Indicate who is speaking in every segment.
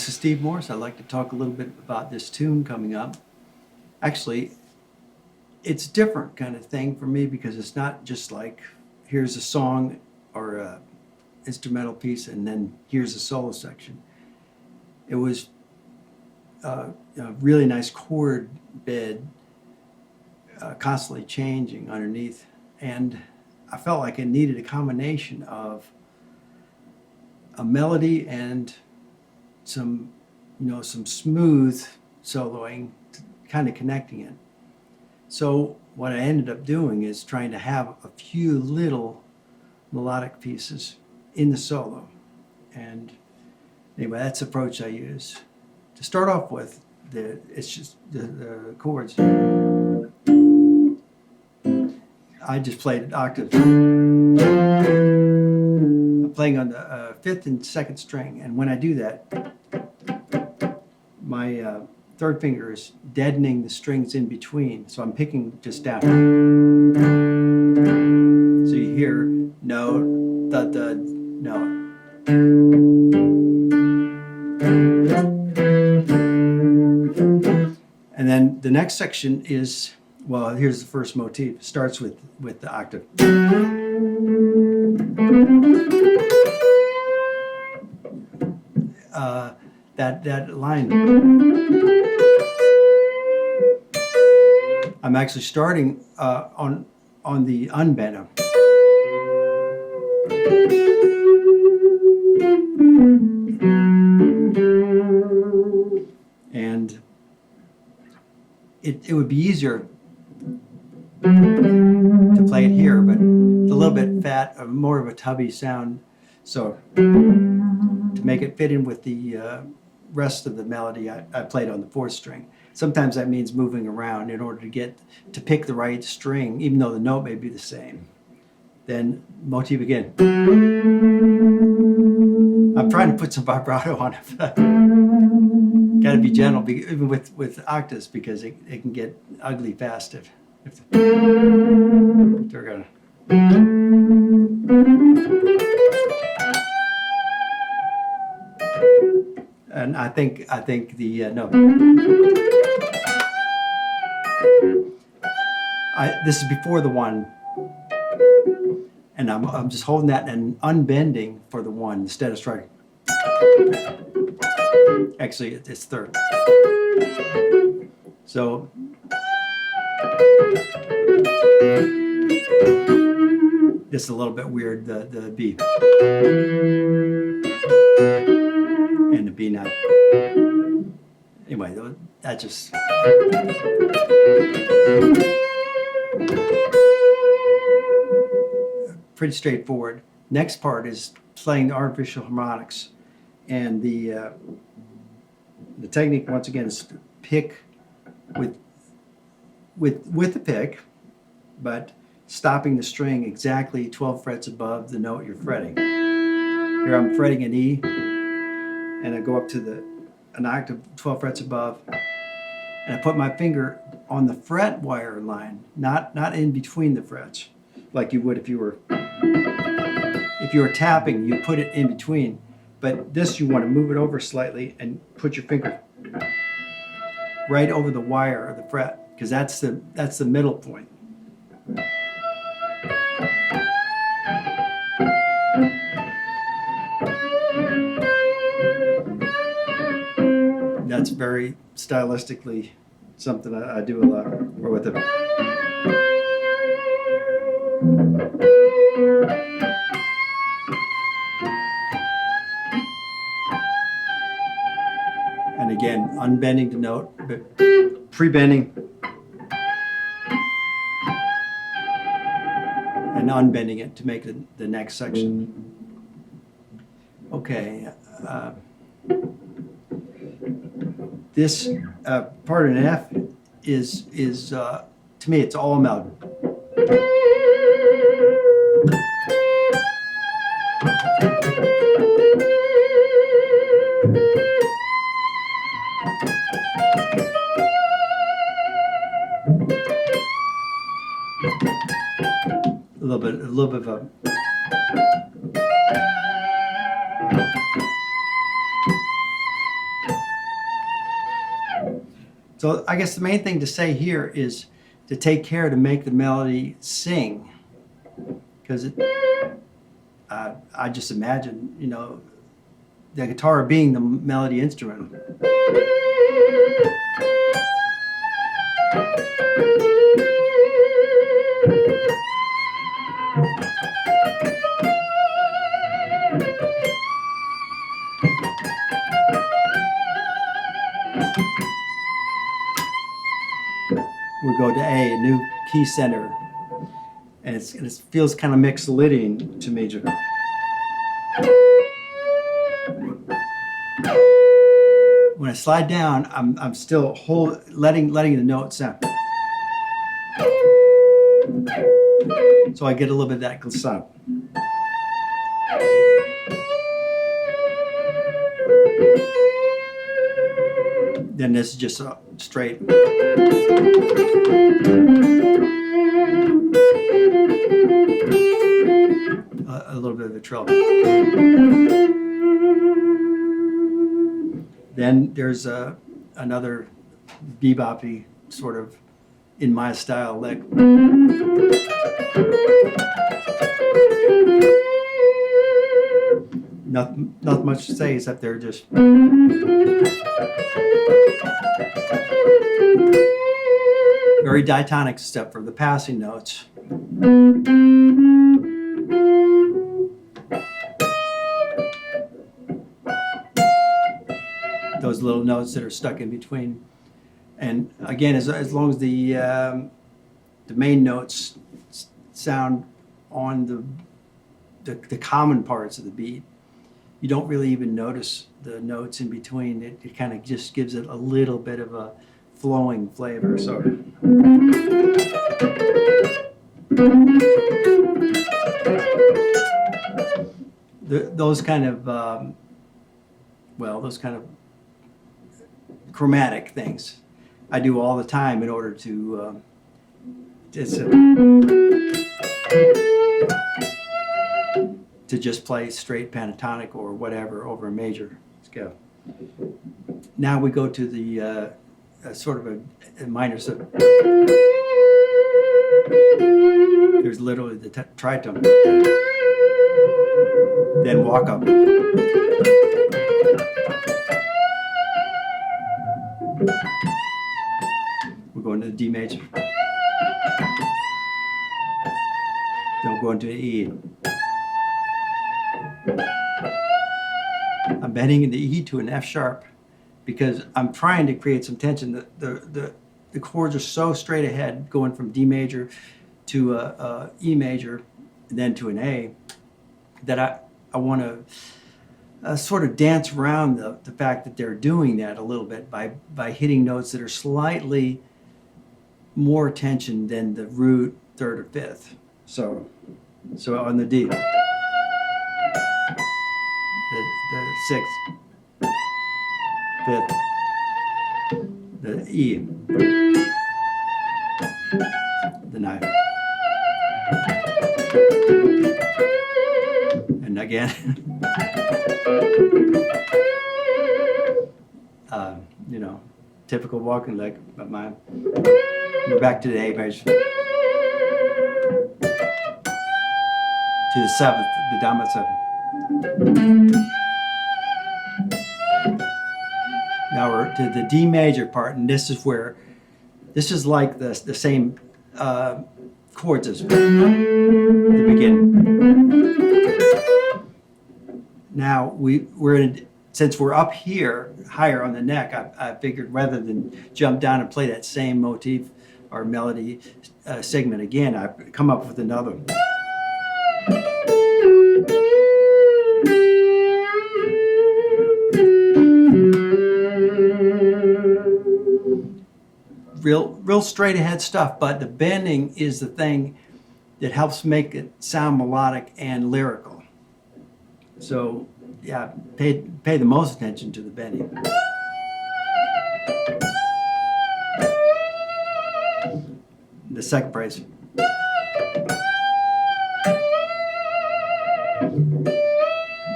Speaker 1: This is Steve Morse. I'd like to talk a little bit about this tune coming up. Actually, it's a different kind of thing for me because it's not just like here's a song or a instrumental piece and then here's a solo section. It was a really nice chord bed, constantly changing underneath, and I felt like it needed a combination of a melody and some smooth soloing, kind of connecting it. So what I ended up doing is trying to have a few little melodic pieces in the solo. And anyway, that's the approach I use. To start off with, it's just the chords. I just played an octave. I'm playing on the 5th and 2nd string, and when I do that, my third finger is deadening the strings in between, so I'm picking just down. So you hear note, thud, thud, note. And then the next section is, well, here's the first motif. It starts with the octave. That line, I'm actually starting on the unbent. And it would be easier to play it here, but it's a little bit fat, more of a tubby sound. So to make it fit in with the rest of the melody, I played on the 4th string. Sometimes that means moving around in order to pick the right string, even though the note may be the same. Then motif again. I'm trying to put some vibrato on it. Got to be gentle, even with octaves, because it can get ugly fast if they're gonna. And I think the no. This is before the 1, and I'm just holding that and unbending for the 1 instead of striking. Actually, it's 3rd. So this is a little bit weird. The B and the B not. Anyway, that just. Pretty straightforward. Next part is playing the artificial harmonics, and the technique once again is to pick with the pick, but stopping the string exactly 12 frets above the note you're fretting. Here I'm fretting an E, and I go up to an octave 12 frets above, and I put my finger on the fret wire line, not in between the frets, like you would if you were tapping. You put it in between, but this you want to move it over slightly and put your finger right over the wire of the fret, because that's the middle point. That's very stylistically something I do a lot, or with it. And again, unbending the note, but pre-bending and unbending it to make the next section. Okay. This part in F is to me, it's all amalgam. A little bit of a So I guess the main thing to say here is to take care to make the melody sing, because I just imagine, you know, the guitar being the melody instrument. We go to A, a new key center, and it feels kind of mixolydian to me. When I slide down, I'm still letting the note sound. So I get a little bit of that glissando. Then this is just straight. A little bit of a trill. Then there's another bebop-y sort of in my style lick. Not much to say except they're just very diatonic except for the passing notes. Those little notes that are stuck in between. And again, as long as the main notes sound on the common parts of the beat, you don't really even notice the notes in between. It kind of just gives it a little bit of a flowing flavor. So those kind of those kind of chromatic things I do all the time in order to just play straight pentatonic or whatever over a major scale. Now we go to the sort of a minor seven. There's literally the tritone. Then walk up. We're going to the D major. Then we're going to the E. I'm bending in the E to an F sharp because I'm trying to create some tension. The chords are so straight ahead, going from D major to E major and then to an A, that I want to sort of dance around the fact that they're doing that a little bit by hitting notes that are slightly more tension than the root third or fifth. So on the D, the sixth, fifth, the E, the ninth, and again. You know, typical walking lick, but mine. We're back to the A major. To the seventh, the dominant seventh. Now we're to the D major part, and this is like the same chords as the beginning. Now since we're up here, higher on the neck, I figured rather than jump down and play that same motif or melody segment again, I come up with another one. Real straight ahead stuff, but the bending is the thing that helps make it sound melodic and lyrical. So yeah, pay the most attention to the bending. The second phrase.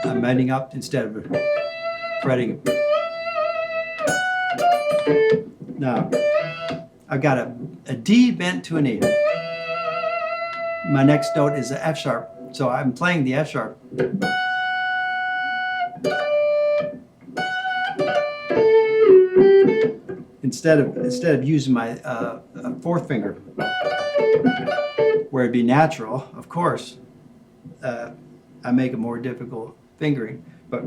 Speaker 1: I'm bending up instead of fretting. Now, I've got a D bent to an E. My next note is a F sharp, so I'm playing the F sharp. Instead of using my fourth finger, where it'd be natural, of course, I make a more difficult fingering. But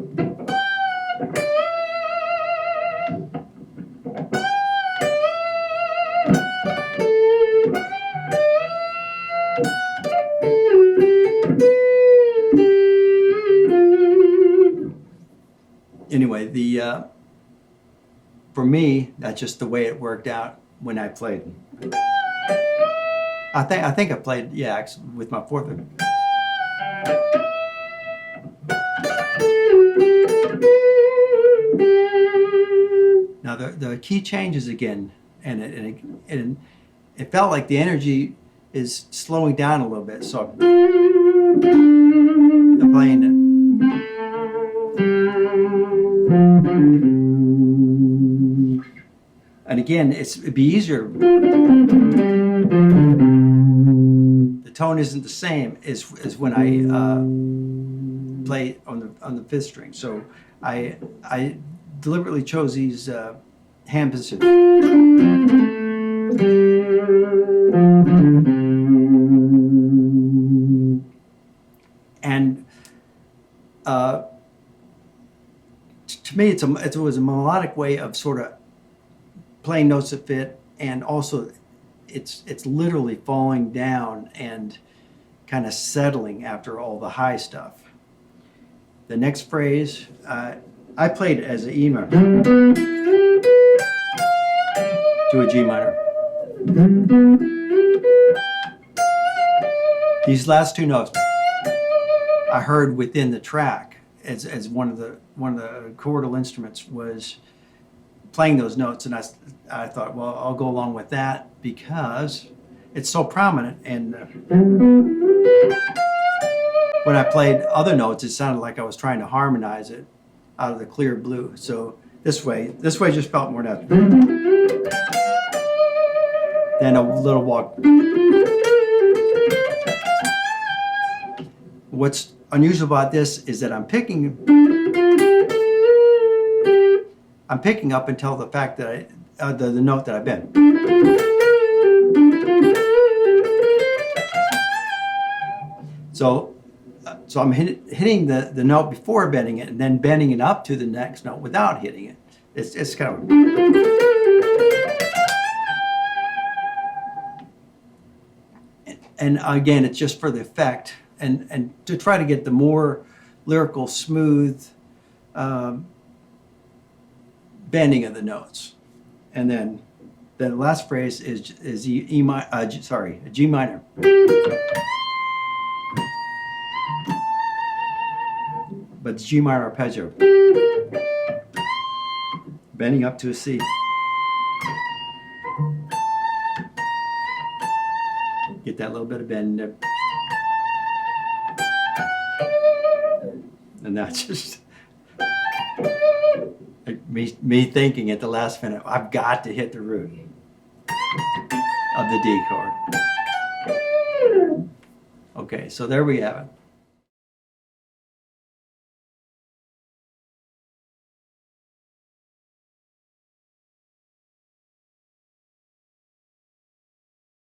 Speaker 1: anyway, for me, that's just the way it worked out when I played. I think I played, yeah, with my fourth finger. Now the key changes again, and it felt like the energy is slowing down a little bit. So I'm playing it. And again, it'd be easier. The tone isn't the same as when I play on the fifth string. So I deliberately chose these hand positions. And to me, it was a melodic way of sort of playing notes that fit, and also it's literally falling down and kind of settling after all the high stuff. The next phrase, I played it as an E minor to a G minor. These last two notes I heard within the track as one of the chordal instruments was playing those notes, and I thought, well, I'll go along with that because it's so prominent. And when I played other notes, it sounded like I was trying to harmonize it out of the clear blue. So this way just felt more natural. Then a little walk. What's unusual about this is that I'm picking up until the fact that the note that I bend. So I'm hitting the note before bending it, and then bending it up to the next note without hitting it. It's kind of. And again, it's just for the effect, and to try to get the more lyrical, smooth bending of the notes. And then the last phrase is a G minor. But it's G minor arpeggio. Bending up to a C. Get that little bit of bend there. And that's just like me thinking at the last minute, I've got to hit the root of the D chord. Okay, so there we have it.